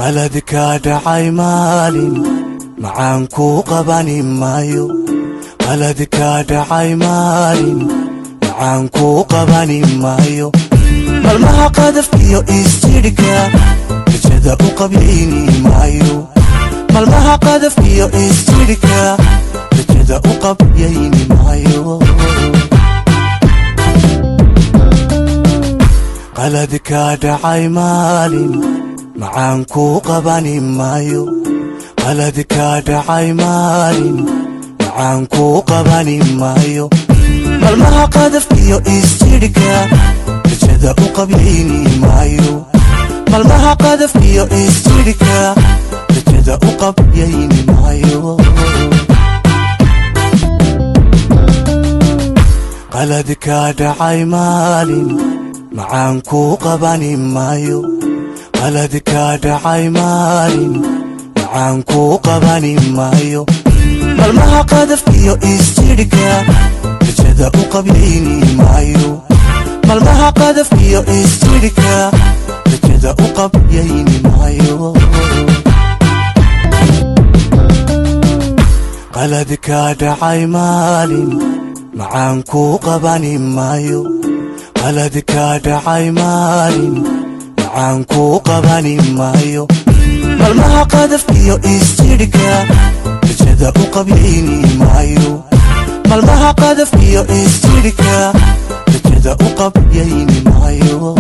qaladka dhacay maalin macaan ku qabani maayo qaladka dhacay maalin macaan ku qabani maayo malmaha qadafkiyo isjidhka rajada u qabyayni maayo malmaha qadafkiyo isjidhka rajada u qabyayni maayo qaladka dhacay maalin macaan ku qabani maayo qaladka dhacay maalin macaan ku qabani maayo malmaha qadafkiyo isjidhka rajada u qabyayni maayo malmaha qadafkiyo isjidhka rajada u qabyayni maayo qaladka dhacay maalin macaan ku qabani maayo qaladka dhacay maalin macaan ku qabani maayo malmaha qadafkiyo isjidhka rajada u qabyayni maayo malmaha qadafkiyo isjidhka rajada u qabyayni maayo qaladka dhacay maalin macaan ku qabani maayo qaladka dhacay maalin macaan ku qabani maayo malmaha qadafkiyo isjidhka rajada u qabyayni maayo malmaha qadafkiyo isjidhka rajada u qabyayni maayo